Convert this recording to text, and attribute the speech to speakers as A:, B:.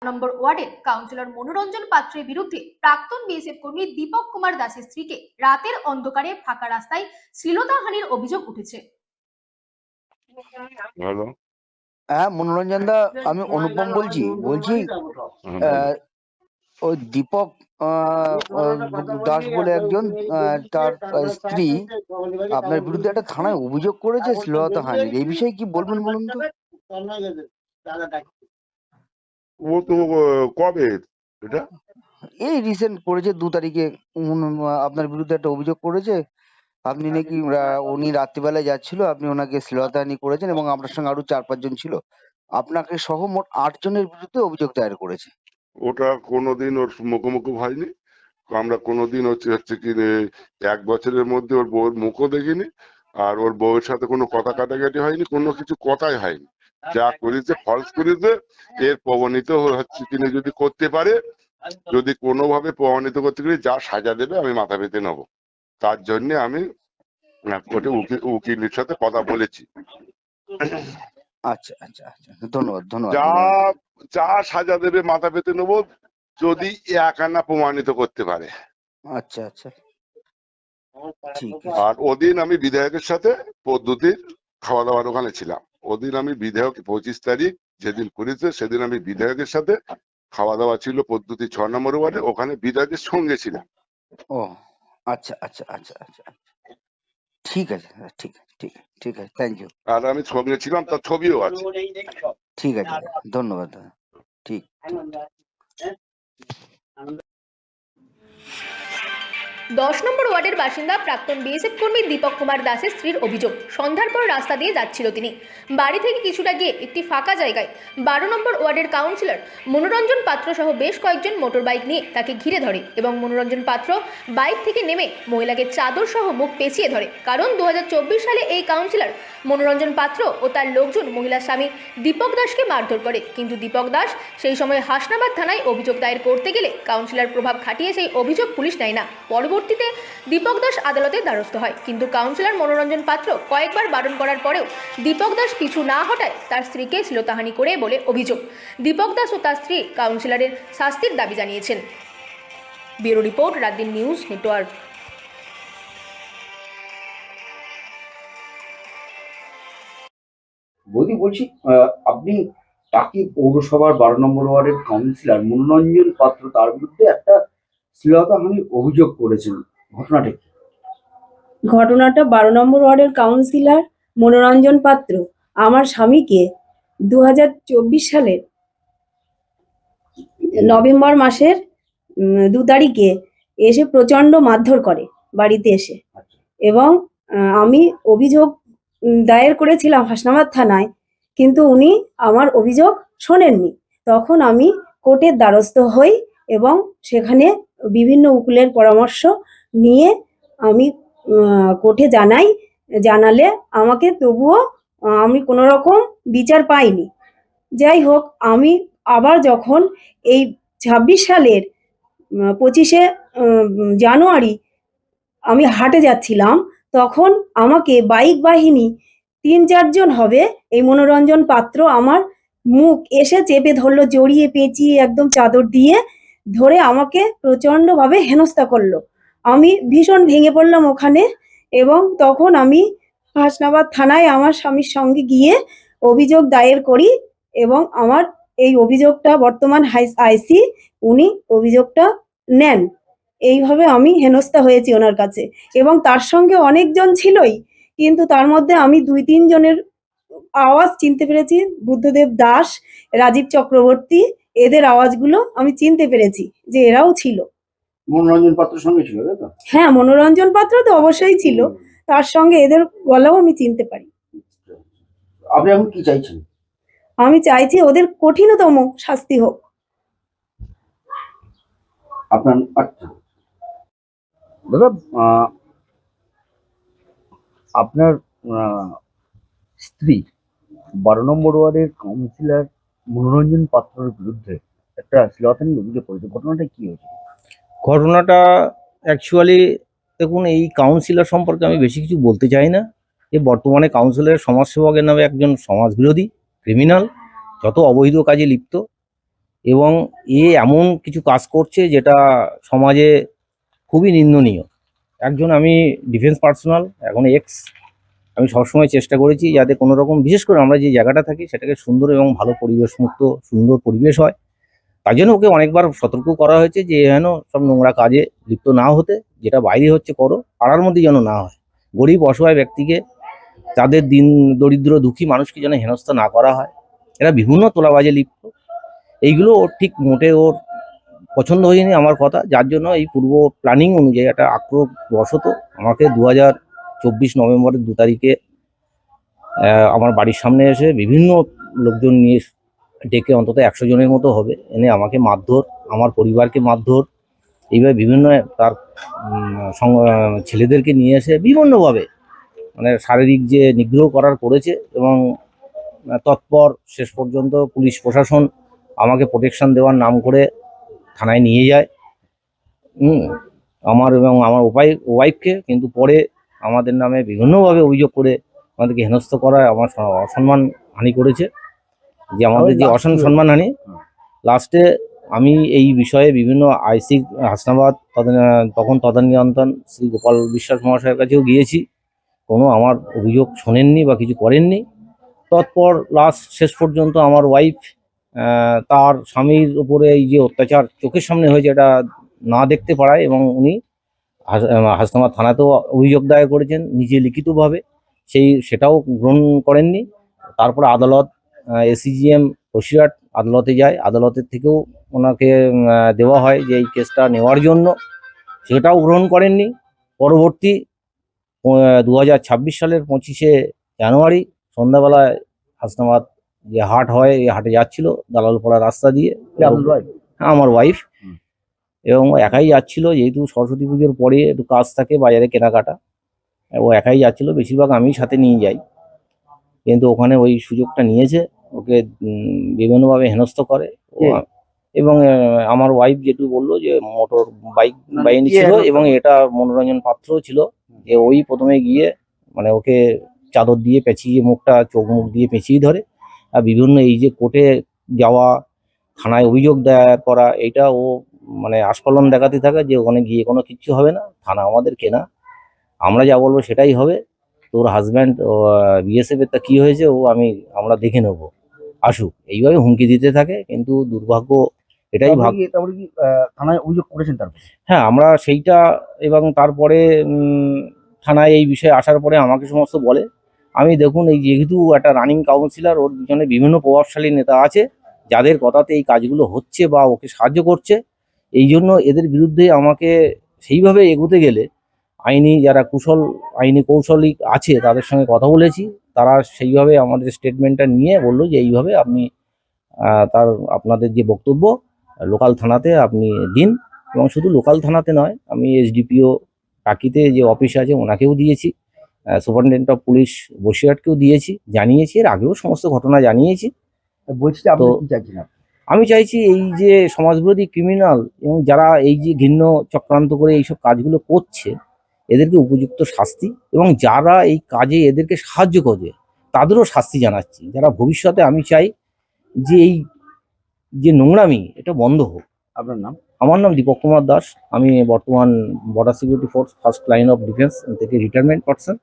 A: নম্বর ওয়ার্ডের কাউন্সিলর মনোরঞ্জন পাত্রের বিরুদ্ধে প্রাক্তন বিএসএফ কর্মী দীপক কুমার দাসের স্ত্রীকে রাতের অন্ধকারে ফাঁকা রাস্তায় শ্লীলতাহানির অভিযোগ উঠেছে।
B: হ্যালো।
C: হ্যাঁ, মনোরঞ্জন দা, আমি অনুপম বলছি। ওই দীপক দাস বলে একজন, তার স্ত্রী আপনার বিরুদ্ধে একটা থানায় অভিযোগ করেছে শ্লীলতাহানির। এই বিষয়ে কি বলবেন বলুন তো?
B: ও তো কবে এটা?
C: এই রিসেন্ট করেছে, 2 তারিখে আপনার বিরুদ্ধে একটা অভিযোগ করেছে। আপনি নাকি উনি রাত্রিবেলায় যাচ্ছিল, আপনি ওনাকে শ্লীলতাহানি করেছেন এবং আপনার সঙ্গে আরো 4-5 জন ছিল। আপনাকে সহ মোট 8 জনের বিরুদ্ধে অভিযোগ দায়ের করেছে।
B: ওটা কোনোদিন ওর মুখোমুখি হয়নি। আমরা কোনোদিন হচ্ছে কি 1 বছরের মধ্যে ওর বউয়ের মুখও দেখিনি, আর ওর বউয়ের সাথে কোনো কথা কাটাকাটি হয়নি, কোনো কিছু কথাই হয়নি। যা করেছে ফলস করেছে। এর প্রমাণিত হচ্ছে কিনা যদি করতে পারে, যদি কোনোভাবে প্রমাণিত করতে পারে, যা সাজা দেবে আমি মাথা পেতে নেবো। তার জন্য আমি কোর্টে উকিলের সাথে কথা বলেছি।
C: আচ্ছা আচ্ছা আচ্ছা, ধন্যবাদ ধন্যবাদ।
B: যা সাজা দেবে মাথা পেতে নেবো, যদি একানা প্রমাণিত করতে পারে।
C: আচ্ছা আচ্ছা, ঠিক আছে।
B: আর ওদিন আমি বিধায়কের সাথে পদ্ধতির খাওয়া দাওয়ার ওখানে ছিলাম। ওদিন আমি বিধায়ক 25 তারিখ যেদিন করেছে, সেদিন আমি বিধায়কের সাথে খাওয়া দাওয়া ছিল পদ্ধতি 6 নম্বর ওয়ার্ডে, ওখানে বিধায়কের সঙ্গে ছিলাম।
C: ও আচ্ছা আচ্ছা আচ্ছা আচ্ছা, ঠিক আছে, ঠিক আছে, ঠিক আছে, ঠিক আছে, থ্যাংক ইউ।
B: আর আমি সঙ্গে ছিলাম, তার ছবিও আছে।
C: ঠিক আছে, ধন্যবাদ দাদা। ঠিক।
A: 10 নম্বর ওয়ার্ডের বাসিন্দা প্রাক্তন বিএসএফ কর্মী দীপক কুমার দাসের স্ত্রীর অভিযোগ, সন্ধ্যার পর রাস্তা দিয়ে যাচ্ছিল তিনি। বাড়ি থেকে কিছুটা গিয়ে একটি ফাঁকা জায়গায় 12 নম্বর ওয়ার্ডের কাউন্সিলর মনোরঞ্জন পাত্র সহ বেশ কয়েকজন মোটর বাইক নিয়ে তাকে ঘিরে ধরে এবং মনোরঞ্জন পাত্র বাইক থেকে নেমে মহিলাকে চাদর সহ মুখ পেঁচিয়ে ধরে। কারণ 2024 সালে এই কাউন্সিলর মনোরঞ্জন পাত্র ও তার লোকজন মহিলার স্বামী দীপক দাসকে মারধর করে, কিন্তু দীপক দাস সেই সময় হাসনাবাদ থানায় অভিযোগ দায়ের করতে গেলে কাউন্সিলর প্রভাব খাটিয়ে সেই অভিযোগ পুলিশ নেয় না। পরবর্তীতে দীপক দাস আদালতের দ্বারস্থ হয়, কিন্তু কাউন্সিলর মনোরঞ্জন পাত্র কয়েকবার বারণ করার পরেও দীপক দাস পিছু না হটায় তার স্ত্রীকে শ্লীলতাহানি করে বলে অভিযোগ। দীপক দাস ও তার স্ত্রী কাউন্সিলরের শাস্তির দাবি জানিয়েছেন। Bureau report, রাতদিন news network.
D: বৌদি বলছি, আপনি টাকি পৌরসভার 12 নম্বর ওয়ার্ডের কাউন্সিলর মনোরঞ্জন পাত্র, তার বিরুদ্ধে একটা শ্লীলতাহানির অভিযোগ করেছেন, ঘটনাটা কি?
E: ঘটনাটা 12 নম্বর ওয়ার্ডের কাউন্সিলর মনোরঞ্জন পাত্র আমার স্বামীকে 2024 সালের নভেম্বর মাসের 2 তারিখে এসে প্রচণ্ড মারধর করে বাড়িতে এসে, এবং আমি অভিযোগ দায়ের করেছিলাম হাসনাবাদ থানায়, কিন্তু উনি আমার অভিযোগ শোনেননি। তখন আমি কোর্টের দ্বারস্থ হই এবং সেখানে বিভিন্ন উকিলের পরামর্শ নিয়ে আমি কোর্টে জানালে আমাকে তবুও আমি কোনো রকম বিচার পাইনি। যাই হোক, আমি আবার যখন এই 26 সালের 25শে জানুয়ারি আমি হাটে যাচ্ছিলাম, তখন আমাকে বাইক বাহিনী 3-4 জন হবে, এই মনোরঞ্জন পাত্র আমার মুখ এসে চেপে ধরলো, জড়িয়ে পেঁচিয়ে একদম চাদর দিয়ে ধরে আমাকে প্রচণ্ডভাবে হেনস্থা করলো। আমি ভীষণ ভেঙে পড়লাম ওখানে, এবং তখন আমি হাসনাবাদ থানায় আমার স্বামীর সঙ্গে গিয়ে অভিযোগ দায়ের করি, এবং আমার এই অভিযোগটা বর্তমান আইসি উনি অভিযোগটা নেন। এইভাবে আমি হেনস্থা হয়েছি ওনার কাছে, এবং তার সঙ্গে অনেকজন ছিলই, কিন্তু তার মধ্যে আমি 2-3 জনের আওয়াজ চিনতে পেরেছি, বুদ্ধদেব দাস, রাজীব চক্রবর্তী, এদের আওয়াজগুলো আমি চিনতে পেরেছি যে এরাও ছিল।
D: মনোরঞ্জন পাত্রের সঙ্গে ছিল, তাই তো?
E: হ্যাঁ, মনোরঞ্জন পাত্র তো অবশ্যই ছিল, তার সঙ্গে এদের গলাও আমি চিনতে পারি।
D: আপনি এখন কি চাইছেন?
E: আমি চাইছি ওদের কঠিনতম শাস্তি হোক।
D: আপনার আচ্ছা দাদা, আপনার স্ত্রী 12 নম্বর ওয়ার্ডের কাউন্সিলর মনোরঞ্জন পাত্রের বিরুদ্ধে একটা শ্লীলতাহানির অভিযোগ করেছে, ঘটনাটা কি হয়েছে?
F: ঘটনাটা অ্যাকচুয়ালি দেখুন, এই কাউন্সিলর সম্পর্কে আমি বেশি কিছু বলতে চাই না। বর্তমানে কাউন্সিলরের সমাজসেবকের নামে একজন সমাজবিরোধী ক্রিমিনাল, যত অবৈধ কাজে লিপ্ত। এবং এমন কিছু কাজ করছে যেটা সমাজে খুবই নিন্দনীয়। একজন আমি ডিফেন্স পার্সোনাল, এখন আমি সবসময় চেষ্টা করেছি যাতে কোনো রকম, বিশেষ করে আমরা যে জায়গাটা থাকি সেটাকে সুন্দর এবং ভালো পরিবেশ মুক্ত সুন্দর পরিবেশ হয়। তার জন্য ওকে অনেকবার সতর্ক করা হয়েছে যে যেন সব নোংরা কাজে লিপ্ত না হতে, যেটা বাইরে হচ্ছে করো, পাড়ার মধ্যে যেন না হয়। গরিব অসহায় ব্যক্তিকে, তাদের দিন দরিদ্র দুঃখী মানুষকে যেন হেনস্থা না করা হয়। এরা বিভিন্ন তোলাবাজে লিপ্ত, এইগুলো ওর ঠিক মোটে ওর পছন্দ হয়নি আমার কথা, যার জন্য এই পূর্ব প্ল্যানিং অনুযায়ী একটা আক্রোশবশত আমাকে 2024 নভেম্বরের 2 তারিখে আমার বাড়ির সামনে এসে বিভিন্ন লোকজন নিয়ে ডেকে, অন্তত 100 জনের মতো হবে, এনে আমাকে মারধর, আমার পরিবারকে মারধর, এইভাবে বিভিন্ন তার ছেলেদেরকে নিয়ে এসে বিভিন্নভাবে মানে শারীরিক যে নিগ্রহ করার করেছে। এবং তৎপর শেষ পর্যন্ত পুলিশ প্রশাসন আমাকে প্রোটেকশন দেওয়ার নাম করে থানায় নিয়ে যায়, আমার এবং আমার ওয়াইফকে। কিন্তু পরে আমাদের নামে বিভিন্নভাবে অভিযোগ করে আমাদেরকে হেনস্থ করায়, আমার অসম্মান হানি করেছে, যে আমাদের যে সম্মানহানি। লাস্টে আমি এই বিষয়ে বিভিন্ন আইসি হাসনাবাদ, তখন তদানীন্তন শ্রী গোপাল বিশ্বাস মহাশয়ের কাছেও গিয়েছি, কোনো আমার অভিযোগ শোনেননি বা কিছু করেননি। তৎপর শেষ পর্যন্ত আমার ওয়াইফ তার স্বামীর উপরে এই যে অত্যাচার চোখের সামনে হয়েছে এটা না দেখতে পারায়, এবং উনি হাসনাবাদ থানাতেও অভিযোগ দায়ের করেছেন নিজে লিখিতভাবে, সেটাও গ্রহণ করেননি। তারপরে আদালত, এসিজিএম বসিরহাট আদালতে যায়, আদালতের থেকেও ওনাকে দেওয়া হয় যে এই কেসটা নেওয়ার জন্য, সেটাও গ্রহণ করেননি। পরবর্তী 2026 সালের 25শে জানুয়ারি সন্ধ্যাবেলায় হাসনাবাদ যে হাট হয়, এই হাটে যাচ্ছিল দালালপাড়া রাস্তা দিয়ে, আমার ওয়াইফ, এবং একাই যাচ্ছিল, যেহেতু সরস্বতী পুজোর পরে একটু কাজ থাকে বাজারে কেনাকাটা, ও একাই যাচ্ছিল, বেশিরভাগ আমি সাথে নিয়ে যাই। কিন্তু ওখানে ওই সুযোগটা নিয়েছে, ওকে বিভিন্নভাবে হেনস্থ করে। এবং আমার ওয়াইফ যেটু বললো যে মোটর বাইক বাহিনী ছিল, এবং এটা মনোরঞ্জন পাত্র ছিল, যে ওই প্রথমে গিয়ে মানে ওকে চাদর দিয়ে পেঁচিয়ে, মুখটা চোখ মুখ দিয়ে পেঁচিয়ে ধরে, আর বিভিন্ন এই যে কোর্টে যাওয়া, থানায় অভিযোগ দায়ের করা, এইটা ও মানে আস্ফালন দেখাতে থাকে যে ওখানে গিয়ে কোনো কিচ্ছু হবে না, থানা আমাদের কেনা, আমরা যা বলবো সেটাই হবে, তোর হাজব্যান্ড বিএসএফ এর তা কি হয়েছে আমরা দেখে নেবো, আসুক, এইভাবে হুমকি দিতে থাকে। কিন্তু দুর্ভাগ্য এটাই
D: থানায় অভিযোগ করেছেন তারপর?
F: হ্যাঁ, আমরা সেইটা, এবং তারপরে থানায় এই বিষয়ে আসার পরে আমাকে সমস্ত বলে। আমি দেখুন, এই যেহেতু একটা রানিং কাউন্সিলর, ওর পিছনে বিভিন্ন প্রভাবশালী নেতা আছে যাদের কথাতে এই কাজগুলো হচ্ছে বা ওকে সাহায্য করছে, এই জন্য এদের বিরুদ্ধে আমাকে সেইভাবে এগোতে গেলে যারা আইনি কৌশলী আছে তাদের সঙ্গে কথা বলেছি, তারা সেইভাবে আমাদের স্টেটমেন্টটা নিয়ে বললো যে এইভাবে আপনি আপনাদের যে বক্তব্য লোকাল থানাতে আপনি দিন। এবং শুধু লোকাল থানাতে নয়, আমি এসডিপিও টাকিতে যে অফিস আছে ওনাকেও দিয়েছি, সুপারিনটেন্ডেন্ট অফ পুলিশ বসিরহাটকেও দিয়েছি, জানিয়েছি, এর আগেও সমস্ত ঘটনা জানিয়েছি।
D: বলছি যে আপনি কি চাইছেন?
F: আমি চাইছি এই যে সমাজবিরোধী ক্রিমিনাল এবং যারা এই যে ঘৃণ্য চক্রান্ত করে এইসব কাজগুলো করছে, এদেরকে উপযুক্ত শাস্তি, এবং যারা এই কাজে এদেরকে সাহায্য করবে তাদেরও শাস্তি জানাচ্ছি, যারা ভবিষ্যতে, আমি চাই যে এই যে নোংরামি এটা বন্ধ হোক।
D: আপনার নাম?
F: আমার নাম দীপক কুমার দাস, আমি বর্তমান border security force first line of defence থেকে রিটায়ারমেন্ট পারসন।